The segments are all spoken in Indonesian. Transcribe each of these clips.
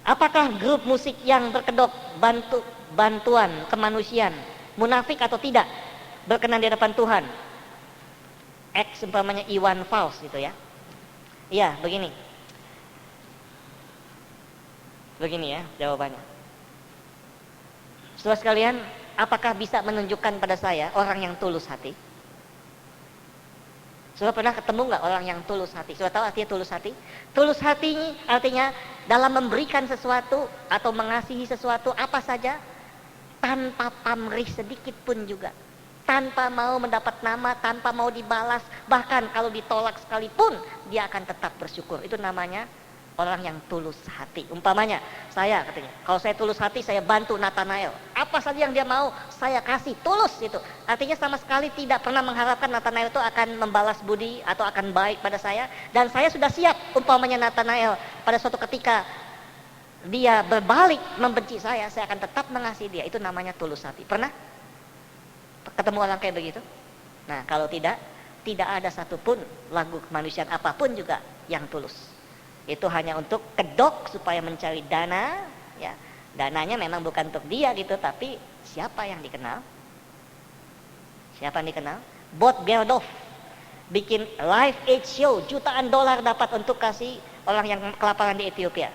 Apakah grup musik yang berkedok bantuan kemanusiaan munafik atau tidak, berkenan di hadapan Tuhan? X umpamanya Iwan Fals gitu ya. Iya, begini. Begini ya jawabannya. Saudara sekalian, apakah bisa menunjukkan pada saya orang yang tulus hati? Saudara pernah ketemu nggak orang yang tulus hati? Saudara tahu artinya tulus hati? Tulus hati artinya dalam memberikan sesuatu atau mengasihi sesuatu apa saja tanpa pamrih sedikit pun juga, tanpa mau mendapat nama, tanpa mau dibalas, bahkan kalau ditolak sekalipun dia akan tetap bersyukur. Itu namanya orang yang tulus hati. Umpamanya saya katanya, kalau saya tulus hati saya bantu Nathanael, apa saja yang dia mau saya kasih, tulus itu. Artinya sama sekali tidak pernah mengharapkan Nathanael itu akan membalas budi atau akan baik pada saya, dan saya sudah siap umpamanya Nathanael pada suatu ketika dia berbalik membenci saya akan tetap mengasihi dia. Itu namanya tulus hati. Pernah ketemu orang kayak begitu? Nah, kalau tidak ada satupun lagu kemanusiaan apapun juga yang tulus. Itu hanya untuk kedok supaya mencari dana, ya. Dananya memang bukan untuk dia gitu, tapi siapa yang dikenal? Siapa yang dikenal? Bob Geldof bikin live aid show, jutaan dolar dapat untuk kasih orang yang kelaparan di Ethiopia.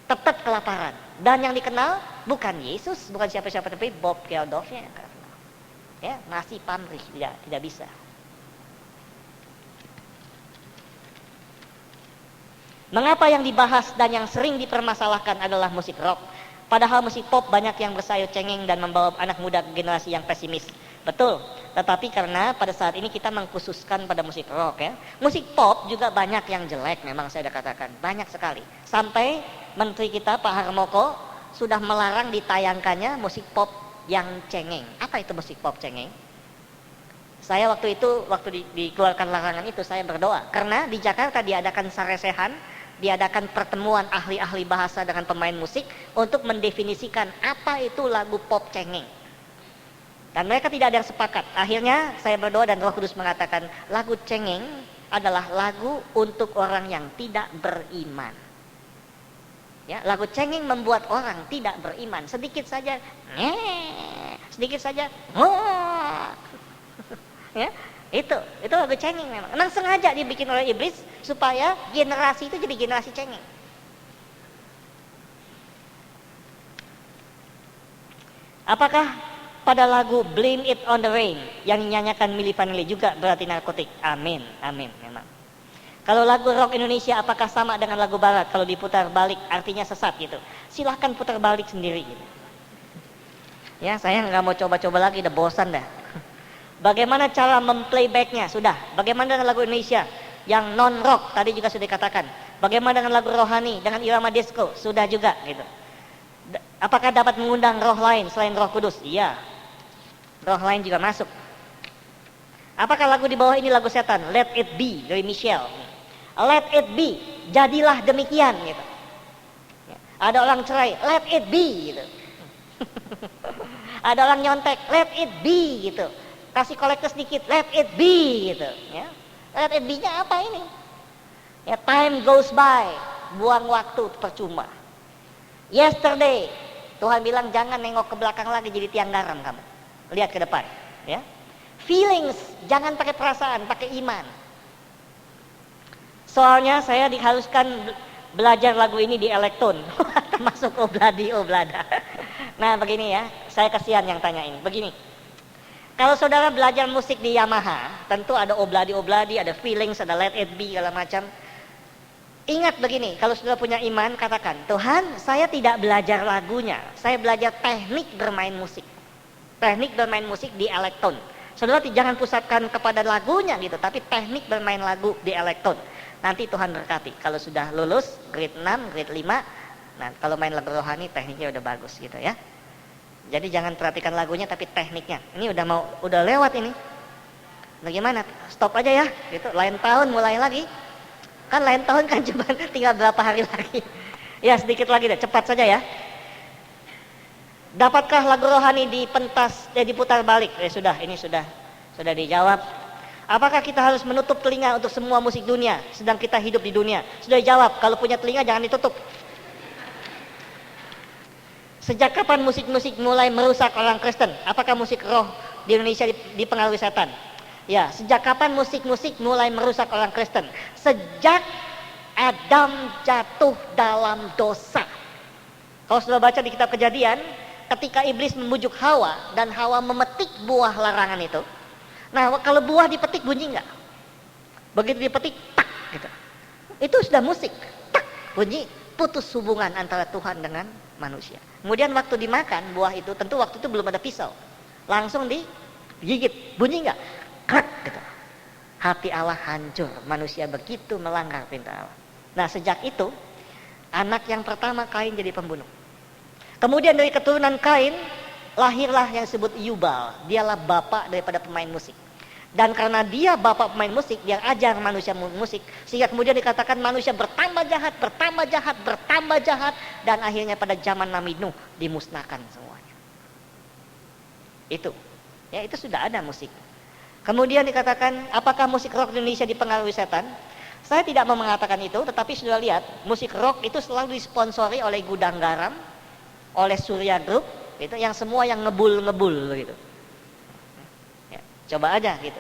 Tetap kelaparan. Dan yang dikenal bukan Yesus, bukan siapa-siapa, tapi Bob Geldofnya. Ya, ngasih pamrih tidak bisa. Mengapa yang dibahas dan yang sering dipermasalahkan adalah musik rock? Padahal musik pop banyak yang bersayut cengeng dan membawa anak muda ke generasi yang pesimis. Betul, tetapi karena pada saat ini kita mengkhususkan pada musik rock ya. Musik pop juga banyak yang jelek, memang saya sudah katakan, banyak sekali. Sampai Menteri kita Pak Harmoko sudah melarang ditayangkannya musik pop yang cengeng. Apa itu musik pop cengeng? Saya waktu dikeluarkan larangan itu saya berdoa, karena di Jakarta diadakan saresehan, diadakan pertemuan ahli-ahli bahasa dengan pemain musik untuk mendefinisikan apa itu lagu pop cengeng. Dan mereka tidak ada yang sepakat. Akhirnya saya berdoa dan Roh Kudus mengatakan lagu cengeng adalah lagu untuk orang yang tidak beriman. Ya, lagu cengeng membuat orang tidak beriman. Sedikit saja, sedikit saja, ya. Itu lagu cengeng memang. Memang sengaja dibikin oleh iblis supaya generasi itu jadi generasi cengeng. Apakah pada lagu Blame It on the Rain yang dinyanyikan Milli Vanilli juga berarti narkotik? Amin, amin memang. Kalau lagu rock Indonesia apakah sama dengan lagu barat? Kalau diputar balik artinya sesat gitu. Silahkan putar balik sendiri gitu. Ya, saya nggak mau coba-coba lagi, udah bosan dah. Bagaimana cara memplaybacknya? Sudah. Bagaimana dengan lagu Indonesia yang non rock? Tadi juga sudah dikatakan. Bagaimana dengan lagu rohani dengan irama disco? Sudah juga gitu. Apakah dapat mengundang roh lain selain Roh Kudus? Iya. Roh lain juga masuk. Apakah lagu di bawah ini lagu setan? Let It Be dari Michelle. Let It Be, jadilah demikian gitu. Ada orang cerai, let it be gitu. Ada orang nyontek, let it be gitu. Kasih kolektor sedikit, let it be gitu ya. Let it be-nya apa ini? Ya, time goes by, buang waktu percuma. Yesterday, Tuhan bilang jangan nengok ke belakang lagi jadi tiang garam kamu. Lihat ke depan, ya. Feelings, jangan pakai perasaan, pakai iman. Soalnya saya diharuskan belajar lagu ini di Elektron, termasuk Obladi Oblada. Nah begini ya, saya kasihan yang tanya ini. Begini, kalau saudara belajar musik di Yamaha, tentu ada Obladi Obladi, ada Feelings, ada Let It Be, segala macam. Ingat begini, kalau saudara punya iman, katakan, Tuhan, saya tidak belajar lagunya, saya belajar teknik bermain musik. Teknik bermain musik di Elektron. Saudara jangan pusatkan kepada lagunya gitu, tapi teknik bermain lagu di Elektron. Nanti Tuhan berkati. Kalau sudah lulus grade 6, grade 5, nah kalau main lagu rohani tekniknya udah bagus gitu ya. Jadi jangan perhatikan lagunya tapi tekniknya. Ini udah lewat ini. Bagaimana? Stop aja ya gitu. Lain tahun mulai lagi. Kan lain tahun kan cuma tinggal berapa hari lagi. Ya sedikit lagi deh, cepat saja ya. Dapatkah lagu rohani dipentas diputar balik? Sudah dijawab. Apakah kita harus menutup telinga untuk semua musik dunia sedang kita hidup di dunia? Sudah jawab, kalau punya telinga jangan ditutup. Sejak kapan musik-musik mulai merusak orang Kristen? Apakah musik roh di Indonesia dipengaruhi setan? Ya, sejak kapan musik-musik mulai merusak orang Kristen? Sejak Adam jatuh dalam dosa. Kalau sudah baca di kitab Kejadian, ketika iblis membujuk Hawa dan Hawa memetik buah larangan itu. Nah, kalau buah dipetik bunyi enggak? Begitu dipetik, tak gitu. Itu sudah musik. Tak bunyi, putus hubungan antara Tuhan dengan manusia. Kemudian waktu dimakan buah itu, tentu waktu itu belum ada pisau. Langsung digigit, bunyi enggak? Krak gitu. Hati Allah hancur, manusia begitu melanggar perintah Allah. Nah, sejak itu anak yang pertama Kain jadi pembunuh. Kemudian dari keturunan Kain lahirlah yang disebut Yubal. Dialah bapak daripada pemain musik. Dan karena dia bapak pemain musik, dia ajar manusia musik, sehingga kemudian dikatakan manusia bertambah jahat, bertambah jahat, bertambah jahat, dan akhirnya pada zaman Nabi Nuh dimusnahkan semuanya. Itu, ya itu sudah ada musik. Kemudian dikatakan, apakah musik rock di Indonesia dipengaruhi setan? Saya tidak mau mengatakan itu, tetapi sudah lihat, musik rock itu selalu disponsori oleh Gudang Garam, oleh Surya Group, itu yang semua yang ngebul gitu. Ya, coba aja gitu.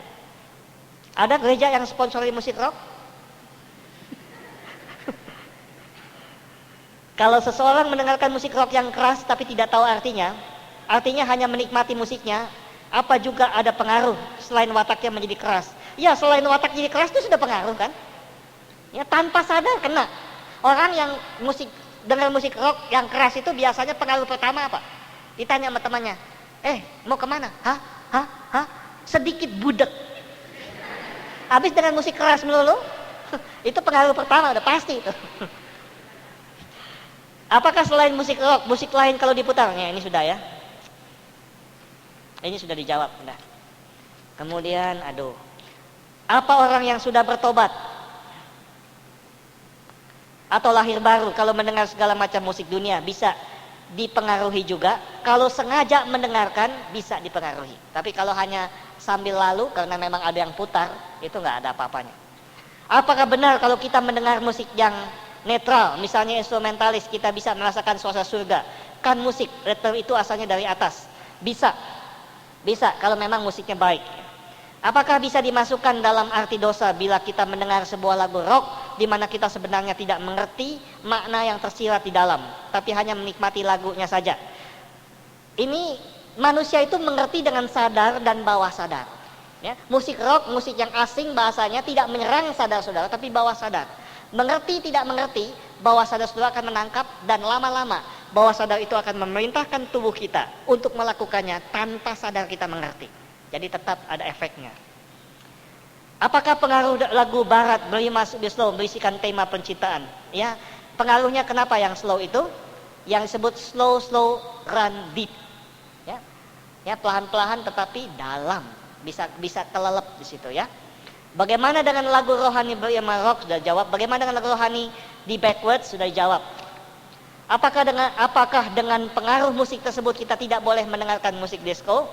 Ada gereja yang sponsori musik rock? Kalau seseorang mendengarkan musik rock yang keras tapi tidak tahu artinya hanya menikmati musiknya, apa juga ada pengaruh selain wataknya menjadi keras? Ya, selain watak jadi keras itu sudah pengaruh kan? Ya, tanpa sadar kena. Orang yang dengar musik rock yang keras itu biasanya pengaruh pertama apa? Ditanya sama temannya, mau kemana? Hah? Sedikit budek. Habis dengan musik keras melulu, itu pengaruh pertama udah pasti itu. Apakah selain musik rock, musik lain kalau diputarnya? Ini sudah ya. Ini sudah dijawab. Udah. Kemudian, apa orang yang sudah bertobat atau lahir baru kalau mendengar segala macam musik dunia bisa dipengaruhi juga? Kalau sengaja mendengarkan bisa dipengaruhi. Tapi kalau hanya sambil lalu karena memang ada yang putar, itu nggak ada apa-apanya. Apakah benar kalau kita mendengar musik yang netral, misalnya instrumentalis, kita bisa merasakan suasana surga? Kan musik itu asalnya dari atas. Bisa kalau memang musiknya baik. Apakah bisa dimasukkan dalam arti dosa bila kita mendengar sebuah lagu rock di mana kita sebenarnya tidak mengerti makna yang tersirat di dalam, tapi hanya menikmati lagunya saja? Ini manusia itu mengerti dengan sadar dan bawah sadar. Ya, musik rock, musik yang asing bahasanya tidak menyerang sadar saudara, tapi bawah sadar. Mengerti tidak mengerti, bawah sadar saudara akan menangkap, dan lama-lama bawah sadar itu akan memerintahkan tubuh kita untuk melakukannya tanpa sadar kita mengerti. Jadi tetap ada efeknya. Apakah pengaruh lagu barat berima slow berisikan tema penciptaan? Ya, pengaruhnya kenapa yang slow itu? Yang disebut slow run deep. Ya, pelan-pelan tetapi dalam, bisa kelelep di situ ya. Bagaimana dengan lagu rohani berima rock? Sudah jawab. Bagaimana dengan lagu rohani di backwards? Sudah jawab. Apakah dengan pengaruh musik tersebut kita tidak boleh mendengarkan musik disco?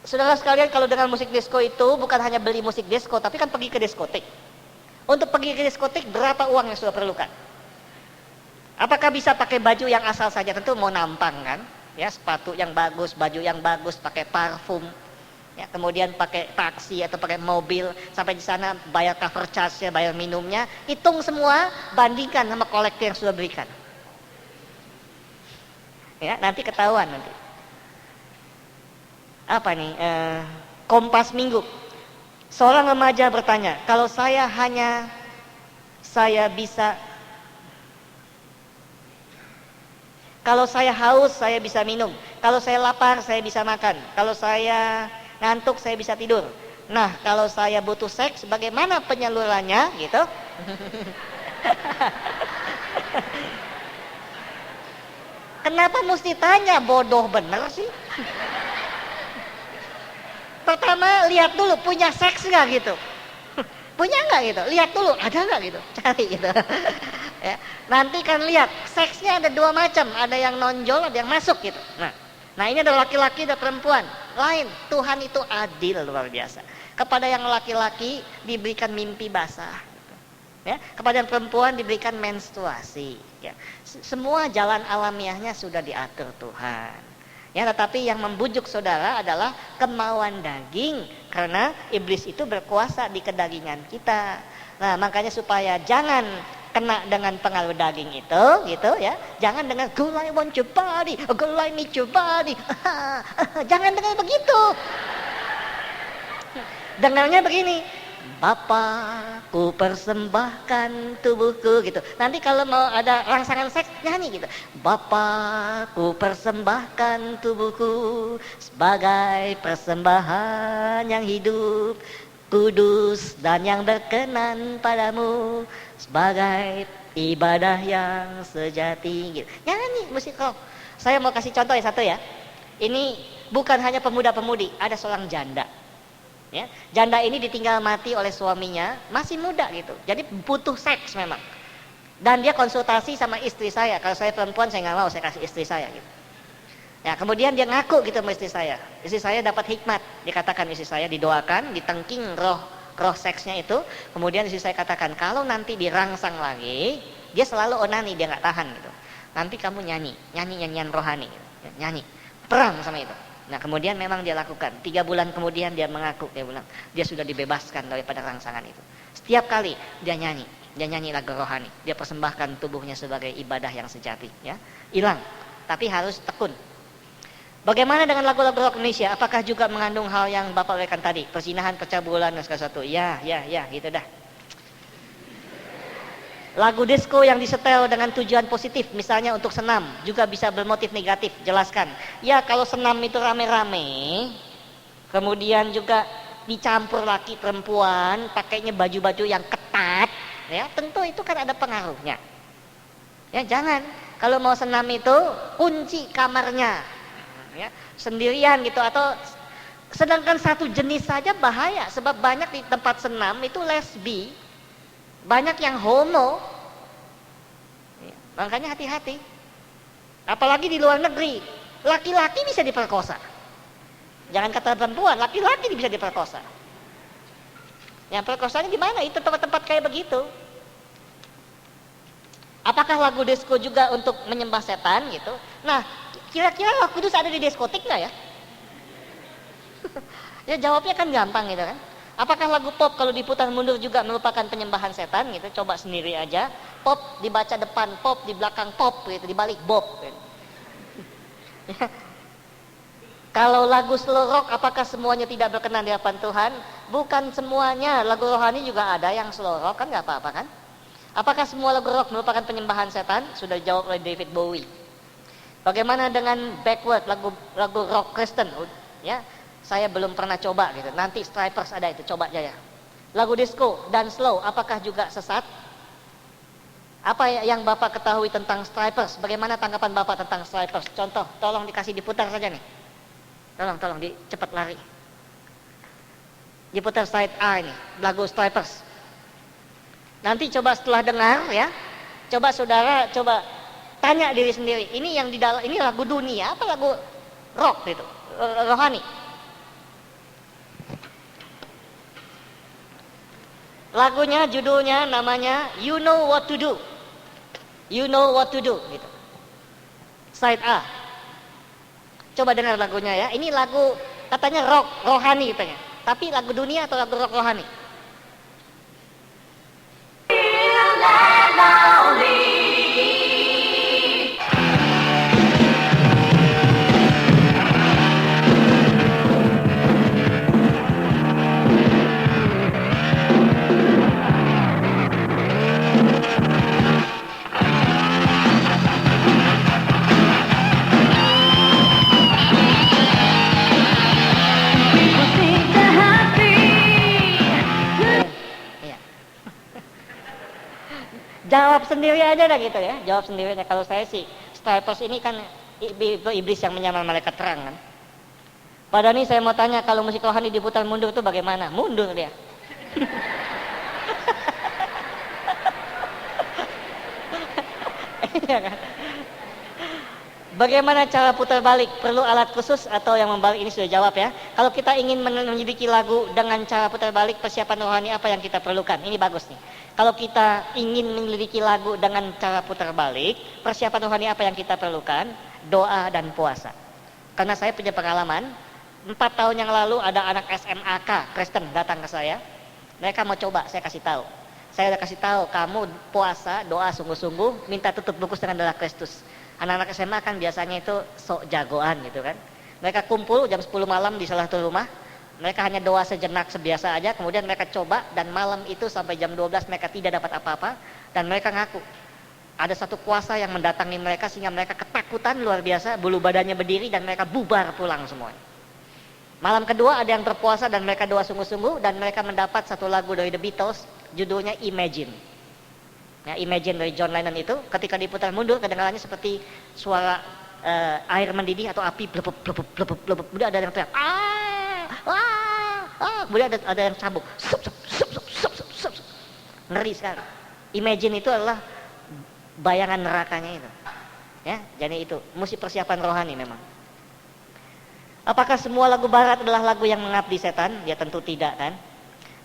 Saudara sekalian, kalau dengan musik disco itu bukan hanya beli musik disco, tapi kan pergi ke diskotik. Untuk pergi ke diskotik berapa uang yang sudah perlukan? Apakah bisa pakai baju yang asal saja? Tentu mau nampang kan? Ya, sepatu yang bagus, baju yang bagus, pakai parfum. Ya, kemudian pakai taksi atau pakai mobil, sampai di sana bayar cover charge-nya, bayar minumnya, hitung semua, bandingkan sama kolektor yang sudah berikan. Ya, nanti ketahuan nanti. Apa nih? Kompas Minggu. Seorang remaja bertanya, kalau saya haus, saya bisa minum. Kalau saya lapar, saya bisa makan. Kalau saya ngantuk, saya bisa tidur. Nah, kalau saya butuh seks, bagaimana penyalurannya? Gitu. Kenapa mesti tanya? Bodoh bener sih. Pertama, lihat dulu punya seks nggak gitu. Punya nggak gitu? Lihat dulu, ada nggak gitu? Cari gitu. Ya, nanti kan lihat, seksnya ada dua macam, ada yang nonjol, ada yang masuk gitu. Nah ini ada laki-laki, ada perempuan. Lain, Tuhan itu adil luar biasa. Kepada yang laki-laki diberikan mimpi basah. Gitu. Ya, kepada perempuan diberikan menstruasi. Ya. Semua jalan alamiahnya sudah diatur Tuhan. Ya, tetapi yang membujuk saudara adalah kemauan daging, karena iblis itu berkuasa di kedagingan kita. Nah, makanya supaya jangan kena dengan pengaruh daging itu, gitu ya. Jangan dengan girl I want your body, girl I need your body. Jangan dengan begitu. Dengarnya begini, Bapa, ku persembahkan tubuhku, gitu. Nanti kalau mau ada rangsangan seks, nyanyi gitu. Bapa, ku persembahkan tubuhku sebagai persembahan yang hidup, kudus dan yang berkenan padamu, sebagai ibadah yang sejati, gitu. Nyanyi musik rock. Saya mau kasih contoh ya, satu ya. Ini bukan hanya pemuda-pemudi, ada seorang janda. Ya, janda ini ditinggal mati oleh suaminya, masih muda gitu. Jadi butuh seks memang. Dan dia konsultasi sama istri saya. Kalau saya perempuan saya nggak mau, saya kasih istri saya gitu. Ya, kemudian dia ngaku gitu sama istri saya. Istri saya dapat hikmat. Dikatakan istri saya didoakan, ditengking roh seksnya itu. Kemudian istri saya katakan, kalau nanti dirangsang lagi, dia selalu onani, dia nggak tahan gitu. Nanti kamu nyanyian rohani, gitu. Nyanyi, perang sama itu. Nah, kemudian memang dia lakukan. 3 bulan kemudian dia mengaku, dia bilang dia sudah dibebaskan daripada rangsangan itu. Setiap kali dia nyanyi lagu rohani, dia persembahkan tubuhnya sebagai ibadah yang sejati, ya. Hilang, tapi harus tekun. Bagaimana dengan lagu-lagu rock Indonesia? Apakah juga mengandung hal yang Bapak uraikan tadi, perzinahan, pencabulan dan segala sesuatu? Ya, gitu dah. Lagu disco yang disetel dengan tujuan positif, misalnya untuk senam, juga bisa bermotif negatif. Jelaskan. Ya, kalau senam itu rame-rame, kemudian juga dicampur laki perempuan, pakainya baju-baju yang ketat, ya, tentu itu kan ada pengaruhnya. Ya, jangan. Kalau mau senam itu kunci kamarnya, ya, sendirian gitu, atau sedangkan satu jenis saja bahaya, sebab banyak di tempat senam itu lesbi. Banyak yang homo, makanya hati-hati. Apalagi di luar negeri, laki-laki bisa diperkosa. Jangan kata perempuan, laki-laki bisa diperkosa. Yang perkosanya di mana? Itu tempat-tempat kayak begitu. Apakah lagu disco juga untuk menyembah setan gitu? Nah, kira-kira Roh Kudus ada di diskotik nggak ya? Ya jawabnya kan gampang gitu kan. Apakah lagu pop kalau diputar mundur juga merupakan penyembahan setan gitu? Coba sendiri aja. Pop dibaca depan, pop di belakang, pop gitu, dibalik bob gitu. Ya. Kalau lagu slow rock, apakah semuanya tidak berkenan di hadapan Tuhan? Bukan semuanya. Lagu rohani juga ada yang slow rock, kan nggak apa-apa kan? Apakah semua lagu rock merupakan penyembahan setan? Sudah dijawab oleh David Bowie. Bagaimana dengan backward, lagu rock Kristen? Ya, saya belum pernah coba gitu. Nanti Stripers ada itu, coba aja ya. Lagu disco dan slow, apakah juga sesat? Apa yang Bapak ketahui tentang Stripers? Bagaimana tanggapan Bapak tentang Stripers? Contoh, tolong dikasih diputar saja nih. Tolong cepat lari. Diputar side A ini, lagu Stripers. Nanti coba setelah dengar ya, coba saudara tanya diri sendiri, ini yang di dalam ini lagu dunia apa lagu rock gitu, rohani? Lagunya, judulnya, namanya You Know What to Do. You Know What to Do gitu. Side A. Coba dengar lagunya ya. Ini lagu katanya rock rohani katanya. Tapi lagu dunia atau lagu rock rohani? Jawab sendiri aja dah gitu ya. Jawab sendiri aja. Kalau saya sih, Stripers ini kan iblis yang menyamar malaikat terang kan. Padahal ini saya mau tanya, kalau musik rohani diputar mundur itu bagaimana? Mundur dia. Iya kan? Bagaimana cara putar balik? Perlu alat khusus atau yang membalik? Ini sudah jawab ya. Kalau kita ingin menyelidiki lagu dengan cara putar balik, persiapan rohani apa yang kita perlukan? Ini bagus nih. Kalau kita ingin menyelidiki lagu dengan cara putar balik, persiapan rohani apa yang kita perlukan? Doa dan puasa. Karena saya punya pengalaman, 4 tahun yang lalu ada anak SMAK Kristen datang ke saya. Mereka mau coba, saya kasih tahu. Saya udah kasih tahu, kamu puasa, doa sungguh-sungguh, minta tutup bungkus dengan darah Kristus. Anak-anak SMA kan biasanya itu sok jagoan gitu kan. Mereka kumpul jam 10 malam di salah satu rumah. Mereka hanya doa sejenak sebiasa aja. Kemudian mereka coba dan malam itu sampai jam 12 mereka tidak dapat apa-apa. Dan mereka ngaku ada satu kuasa yang mendatangi mereka sehingga mereka ketakutan luar biasa. Bulu badannya berdiri dan mereka bubar pulang semuanya. Malam kedua ada yang berpuasa dan mereka doa sungguh-sungguh. Dan mereka mendapat satu lagu dari The Beatles. Judulnya Imagine. Ya, Imagine dari John Lennon itu ketika diputar mundur kedengarannya seperti suara air mendidih atau api blebeb blebeb blebeb blebeb. Kemudian ada yang teriak kemudian ada yang cabuk sup, sup, sup, sup, sup, sup, sup. Ngeri sekali. Imagine itu adalah bayangan nerakanya itu. Ya, jadi itu mesti persiapan rohani memang. Apakah semua lagu barat adalah lagu yang mengabdi setan? Ya tentu tidak kan.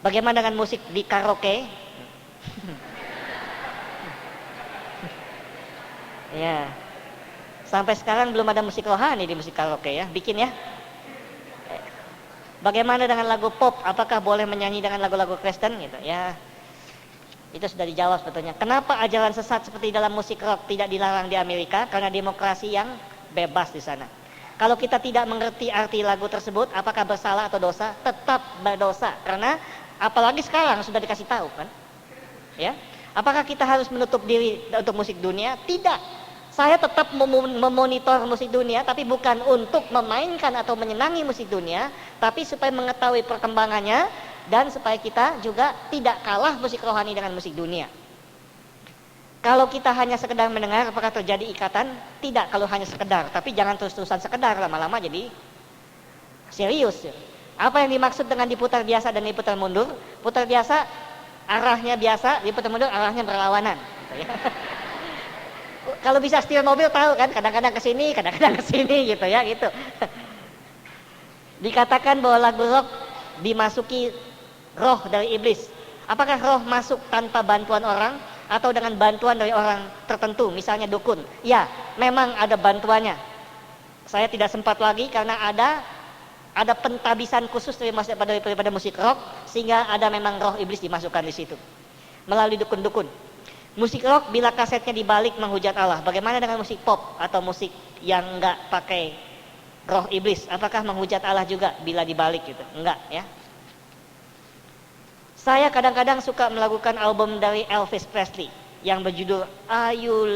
Bagaimana dengan musik di karaoke? Ya, sampai sekarang belum ada musik rohani di musik karaoke ya, bikin ya. Bagaimana dengan lagu pop? Apakah boleh menyanyi dengan lagu-lagu Kristen gitu? Ya, itu sudah dijawab sebetulnya. Kenapa ajaran sesat seperti dalam musik rock tidak dilarang di Amerika? Karena demokrasi yang bebas di sana. Kalau kita tidak mengerti arti lagu tersebut, apakah bersalah atau dosa? Tetap berdosa, karena apalagi sekarang sudah dikasih tahu kan, ya. Apakah kita harus menutup diri untuk musik dunia? Tidak. Saya tetap memonitor musik dunia, tapi bukan untuk memainkan atau menyenangi musik dunia, tapi supaya mengetahui perkembangannya dan supaya kita juga tidak kalah musik rohani dengan musik dunia. Kalau kita hanya sekedar mendengar, apakah terjadi ikatan? Tidak, kalau hanya sekedar. Tapi jangan terus-terusan sekedar, lama-lama jadi serius. Apa yang dimaksud dengan diputar biasa dan diputar mundur? Putar biasa arahnya biasa, diputar mundur arahnya berlawanan. Gitu ya. Kalau bisa setir mobil tahu kan, kadang-kadang ke sini, kadang-kadang ke sini gitu ya, gitu. Dikatakan bahwa lagu rock dimasuki roh dari iblis. Apakah roh masuk tanpa bantuan orang atau dengan bantuan dari orang tertentu, misalnya dukun? Ya, memang ada bantuannya. Saya tidak sempat lagi karena ada pentabisan khusus daripada musik rock, sehingga ada memang roh iblis dimasukkan di situ melalui dukun-dukun. Musik rock bila kasetnya dibalik menghujat Allah. Bagaimana dengan musik pop atau musik yang enggak pakai roh iblis? Apakah menghujat Allah juga bila dibalik gitu? Enggak ya. Saya kadang-kadang suka melakukan album dari Elvis Presley yang berjudul Are You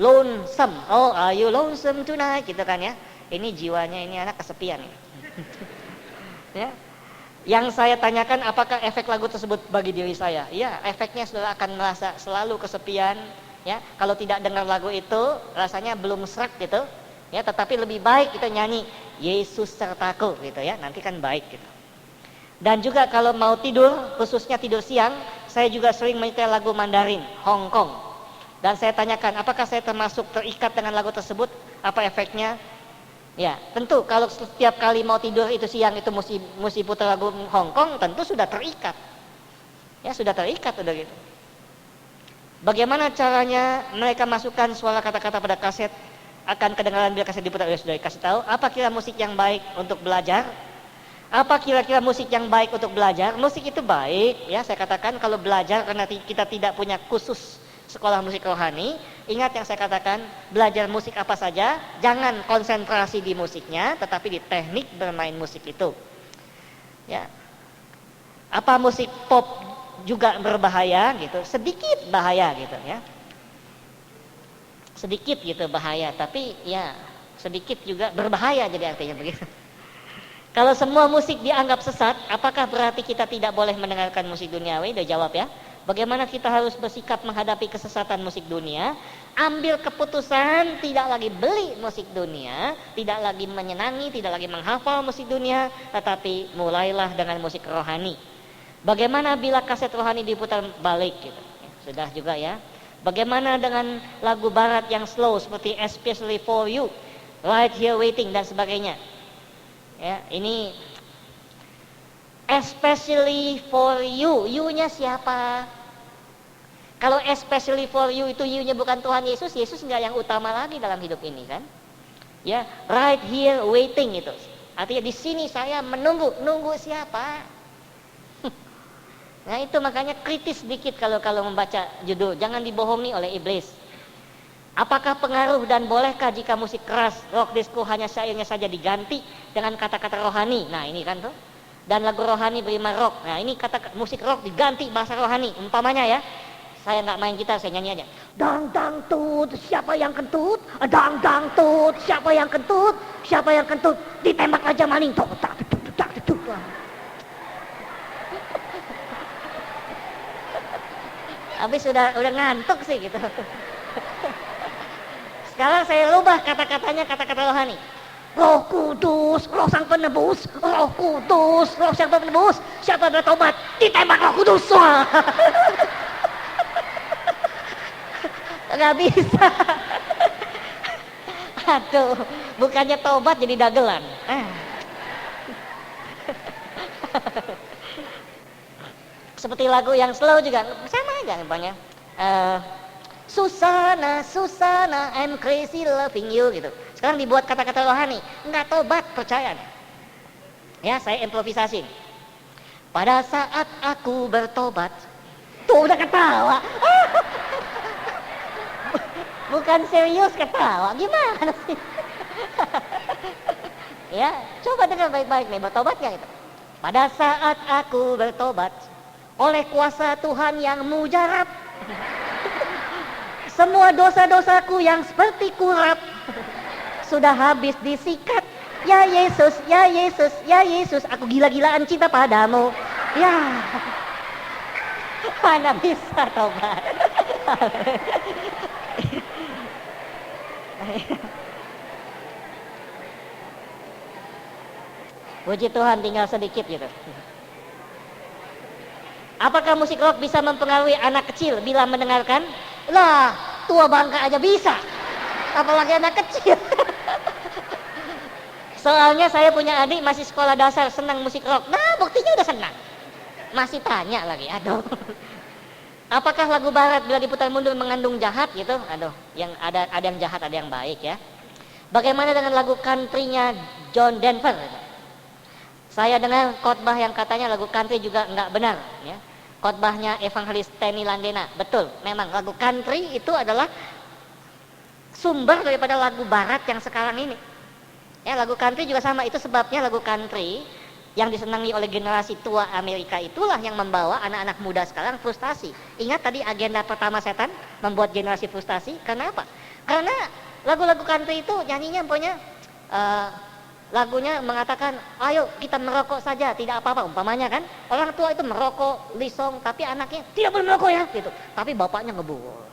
Lonesome? Oh, Are You Lonesome Tonight gitu kan ya. Ini jiwanya ini anak kesepian ya. Ya. Yang saya tanyakan apakah efek lagu tersebut bagi diri saya? Ya, efeknya sudah akan merasa selalu kesepian ya. Kalau tidak dengar lagu itu rasanya belum serak gitu ya, tetapi lebih baik kita nyanyi Yesus sertaku gitu ya. Nanti kan baik gitu. Dan juga kalau mau tidur, khususnya tidur siang, saya juga sering menyetel lagu Mandarin, Hong Kong. Dan saya tanyakan apakah saya termasuk terikat dengan lagu tersebut? Apa efeknya? Ya, tentu kalau setiap kali mau tidur itu siang itu mesti putar lagu Hong Kong, tentu sudah terikat. Ya, sudah terikat udah gitu. Bagaimana caranya mereka masukkan suara kata-kata pada kaset akan kedengaran bila kaset diputar? Sudah dikasih tahu. Apa kira musik yang baik untuk belajar? Apa kira-kira musik yang baik untuk belajar? Musik itu baik, ya saya katakan kalau belajar karena kita tidak punya khusus sekolah musik rohani, ingat yang saya katakan, belajar musik apa saja, jangan konsentrasi di musiknya, tetapi di teknik bermain musik itu. Ya. Apa musik pop juga berbahaya gitu? Sedikit bahaya gitu ya. Sedikit gitu bahaya, tapi ya sedikit juga berbahaya jadi artinya begitu. Kalau semua musik dianggap sesat, apakah berarti kita tidak boleh mendengarkan musik duniawi? Udah jawab ya. Bagaimana kita harus bersikap menghadapi kesesatan musik dunia? Ambil keputusan tidak lagi beli musik dunia, tidak lagi menyenangi, tidak lagi menghafal musik dunia, tetapi mulailah dengan musik rohani. Bagaimana bila kaset rohani diputar balik gitu? Ya, sudah juga ya. Bagaimana dengan lagu barat yang slow seperti Especially for You, Right Here Waiting dan sebagainya. Ya, ini especially for you, you-nya siapa? Kalau especially for you itu you-nya bukan Tuhan Yesus, Yesus nggak yang utama lagi dalam hidup ini kan? Ya, right here waiting itu. Artinya di sini saya menunggu, nunggu siapa? Nah itu makanya kritis sedikit kalau membaca judul, jangan dibohongi oleh iblis. Apakah pengaruh dan bolehkah jika musik keras, rock disco hanya syairnya saja diganti dengan kata-kata rohani? Nah ini kan tuh. Dan lagu rohani berima rock. Nah ini kata musik rock diganti bahasa rohani. Umpamanya ya, saya nggak main gitar, saya nyanyi aja. Dang dang tut, siapa yang kentut? Dang dang tut, siapa yang kentut? Siapa yang kentut? Ditembak aja maling. Tok tak tuk tak tuk. Habis sudah ngantuk sih gitu. Sekarang saya rubah kata-katanya kata-kata rohani. Roh Kudus, Roh Sang Penebus, Roh Kudus, Roh Sang Penebus. Siapa bertobat? Ditembak Roh Kudus. Gak bisa. Aduh, bukannya tobat jadi dagelan. Seperti lagu yang slow juga sama aja banyak. Susana, Susana, I'm crazy loving you gitu. Sekarang dibuat kata-kata rohani, nggak tobat, percaya. Ya, saya improvisasi. Pada saat aku bertobat, tuh udah ketawa. Bukan serius ketawa, gimana sih? Ya, coba dengar baik-baik nih, bertobat nggak gitu? Pada saat aku bertobat, oleh kuasa Tuhan yang mujarab, semua dosa-dosaku yang seperti kurap sudah habis disikat. Ya Yesus, ya Yesus, ya Yesus, aku gila-gilaan cinta padamu. Ya, mana bisa tobat. Puji Tuhan, tinggal sedikit gitu. Apakah musik rock bisa mempengaruhi anak kecil bila mendengarkan? Lah, tua bangka aja bisa, apalagi anak kecil. Soalnya saya punya adik masih sekolah dasar, senang musik rock. Nah, buktinya udah senang. Masih tanya lagi, aduh. Apakah lagu barat bila diputar mundur mengandung jahat gitu? Aduh, yang ada yang jahat, ada yang baik ya. Bagaimana dengan lagu country-nya John Denver? Saya dengar khotbah yang katanya lagu country juga nggak benar ya. Khotbahnya evangelis Tenny Landena, betul, memang lagu country itu adalah sumber daripada lagu barat yang sekarang ini. Ya, lagu country juga sama, itu sebabnya lagu country yang disenangi oleh generasi tua Amerika itulah yang membawa anak-anak muda sekarang frustasi. Ingat tadi agenda pertama setan, membuat generasi frustasi, karena apa? Karena lagu-lagu country itu nyanyinya punya lagunya mengatakan, ayo kita merokok saja, tidak apa-apa, umpamanya kan, orang tua itu merokok, lisong, tapi anaknya tidak boleh merokok ya, gitu. Tapi bapaknya ngebul.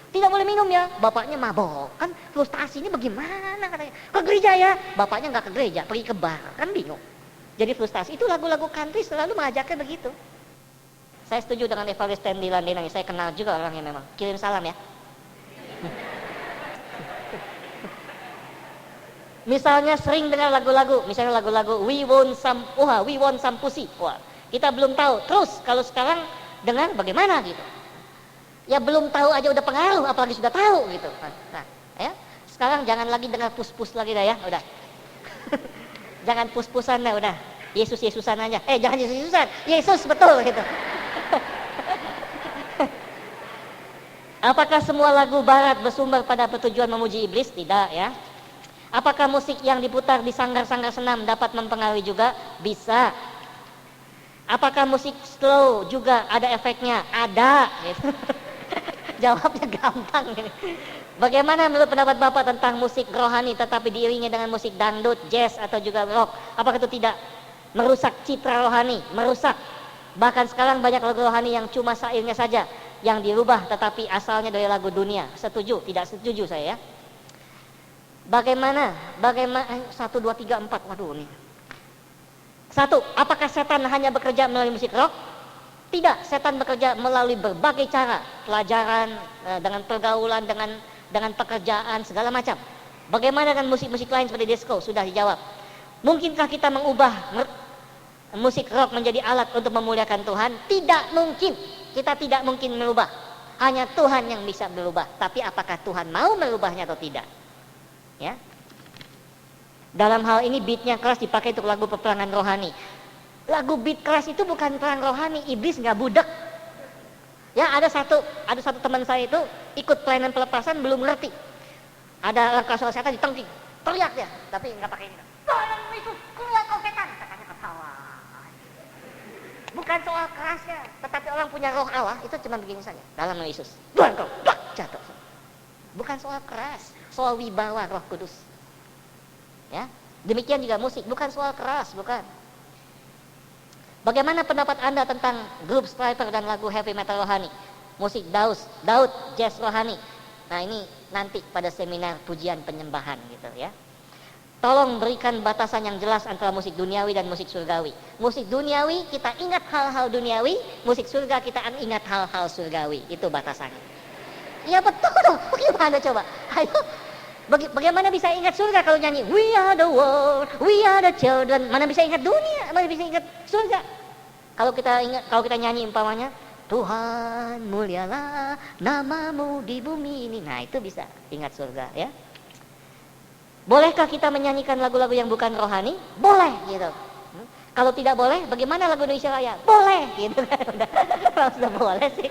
Tidak boleh minum ya, bapaknya mabok. Kan frustasi ini bagaimana katanya? Ke gereja ya, bapaknya nggak ke gereja, pergi ke bar, kan bingung. Jadi frustasi, itu lagu-lagu country selalu mengajarkan begitu. Saya setuju dengan evangelis Tenny Landena, saya kenal juga orangnya memang. Kirim salam ya. Misalnya sering dengar lagu-lagu, misalnya lagu-lagu We Want Some Pussy. Wah, kita belum tahu. Terus kalau sekarang dengar bagaimana gitu? Ya belum tahu aja udah pengaruh, apalagi sudah tahu gitu. Nah, ya. Sekarang jangan lagi dengar pus-pus lagi dah ya, udah. Jangan pus-pusan dah, udah. Yesus-Yesusan aja. Jangan Yesus-Yesusan. Yesus betul gitu. Apakah semua lagu barat bersumber pada pertujuan memuji iblis? Tidak ya. Apakah musik yang diputar di sanggar-sanggar senam dapat mempengaruhi juga? Bisa. Apakah musik slow juga ada efeknya? Ada. Gitu. Jawabnya gampang. Gitu. Bagaimana menurut pendapat Bapak tentang musik rohani tetapi diiringi dengan musik dangdut, jazz atau juga rock? Apakah itu tidak merusak citra rohani? Merusak. Bahkan sekarang banyak lagu rohani yang cuma syairnya saja yang dirubah tetapi asalnya dari lagu dunia. Setuju? Tidak setuju saya ya. Bagaimana 1, 2, 3, 4, waduh nih. 1, apakah setan hanya bekerja melalui musik rock? Tidak, setan bekerja melalui berbagai cara, pelajaran, dengan pergaulan, dengan pekerjaan, segala macam. Bagaimana dengan musik-musik lain seperti disco? Sudah dijawab. Mungkinkah kita mengubah musik rock menjadi alat untuk memuliakan Tuhan? Tidak mungkin. Kita tidak mungkin merubah. Hanya Tuhan yang bisa berubah. Tapi apakah Tuhan mau merubahnya atau tidak? Ya. Dalam hal ini beatnya keras dipakai untuk lagu peperangan rohani. Lagu beat keras itu bukan perang rohani, iblis nggak budek. Ya, ada satu teman saya itu ikut pelayanan pelepasan belum ngerti. Ada langkah soal setan ditongking, teriak dia, tapi nggak pakai ini. Dalam Yesus, keluar kau setan, katanya ketawa. Bukan soal kerasnya, tetapi orang punya roh Allah itu cuma begini saja. Dalam Yesus, keluar kau, jatuh. Bukan soal keras, soal wibawa Roh Kudus. Ya, demikian juga musik, bukan soal keras, bukan. Bagaimana pendapat Anda tentang grup Striper dan lagu heavy metal rohani? Musik Daud, jazz rohani. Nah, ini nanti pada seminar pujian penyembahan gitu ya. Tolong berikan batasan yang jelas antara musik duniawi dan musik surgawi. Musik duniawi kita ingat hal-hal duniawi, musik surga kita ingat hal-hal surgawi. Itu batasannya. Iya betul. Bagaimana coba? Ayo. Bagaimana bisa ingat surga kalau nyanyi We are the world, we are the children? Mana bisa ingat dunia, mana bisa ingat surga? Kalau kita nyanyi umpamanya Tuhan mulialah namamu di bumi ini, nah itu bisa ingat surga ya. Bolehkah kita menyanyikan lagu-lagu yang bukan rohani? Boleh gitu. Kalau tidak boleh, bagaimana lagu Indonesia Raya? Boleh gitu kan. Kalau sudah boleh sih.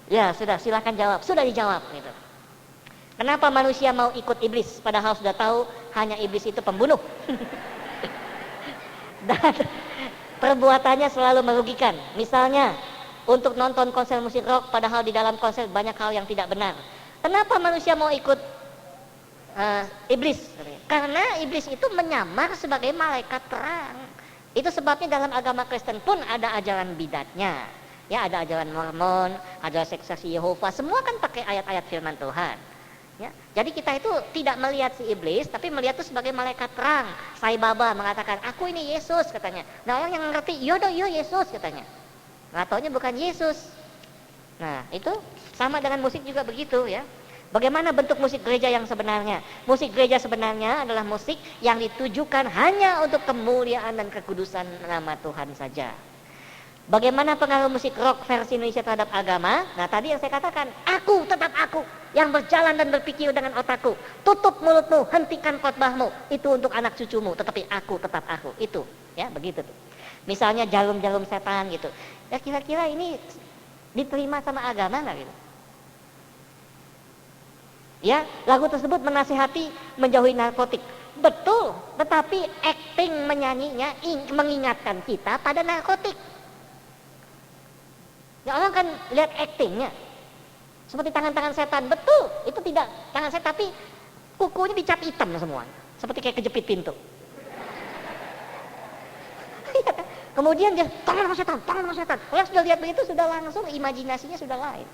Ya sudah, silakan jawab. Sudah dijawab gitu. Kenapa manusia mau ikut iblis padahal sudah tahu hanya iblis itu pembunuh? Dan perbuatannya selalu merugikan. Misalnya untuk nonton konser musik rock padahal di dalam konser banyak hal yang tidak benar. Kenapa manusia mau ikut iblis? Karena iblis itu menyamar sebagai malaikat terang. Itu sebabnya dalam agama Kristen pun ada ajaran bidatnya. Ya, ada ajaran Mormon, ada seksasi Yehova, semua kan pakai ayat-ayat firman Tuhan. Ya, jadi kita itu tidak melihat si iblis, tapi melihat itu sebagai malaikat terang. Sai Baba mengatakan, aku ini Yesus katanya. Nah, orang yang ngerti, iya Yesus katanya. Nggak taunya bukan Yesus. Nah, itu sama dengan musik juga begitu ya. Bagaimana bentuk musik gereja yang sebenarnya? Musik gereja sebenarnya adalah musik yang ditujukan hanya untuk kemuliaan dan kekudusan nama Tuhan saja. Bagaimana pengaruh musik rock versi Indonesia terhadap agama? Nah, tadi yang saya katakan, aku tetap aku yang berjalan dan berpikir dengan otakku. Tutup mulutmu, hentikan khotbahmu. Itu untuk anak cucumu, tetapi aku tetap aku. Itu, ya, begitu tuh. Misalnya jarum-jarum setan gitu. Ya kira-kira ini diterima sama agama nggak gitu? Ya, lagu tersebut menasihati menjauhi narkotik. Betul, tetapi acting menyanyinya mengingatkan kita pada narkotik. Ya, orang kan lihat actingnya seperti tangan-tangan setan. Betul, itu tidak tangan setan, tapi kukunya dicap hitam semua, seperti kayak kejepit pintu. Kemudian dia tangan setan. Orang sudah lihat begitu, sudah langsung imajinasinya sudah lain.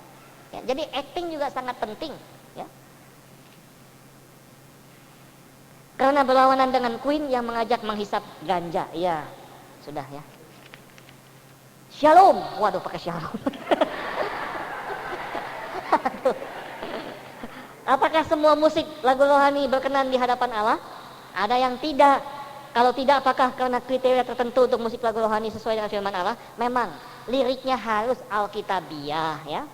Ya, jadi acting juga sangat penting. Ya. Karena berlawanan dengan Queen yang mengajak menghisap ganja. Ya, sudah ya. Shalom, waduh pakai shalom. Apakah semua musik lagu rohani berkenan di hadapan Allah? Ada yang tidak. Kalau tidak, apakah karena kriteria tertentu untuk musik lagu rohani sesuai dengan firman Allah? Memang, liriknya harus alkitabiah ya.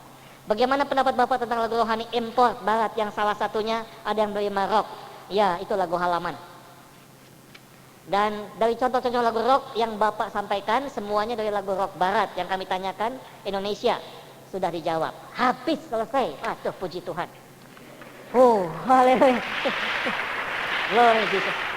Bagaimana pendapat Bapak tentang lagu rohani import barat yang salah satunya ada yang dari Marok? Ya, itu lagu halaman. Dan dari contoh-contoh lagu rock yang Bapak sampaikan, semuanya dari lagu rock barat. Yang kami tanyakan, Indonesia sudah dijawab. Habis, selesai. Aduh, puji Tuhan. Haleluya. Glory Jesus.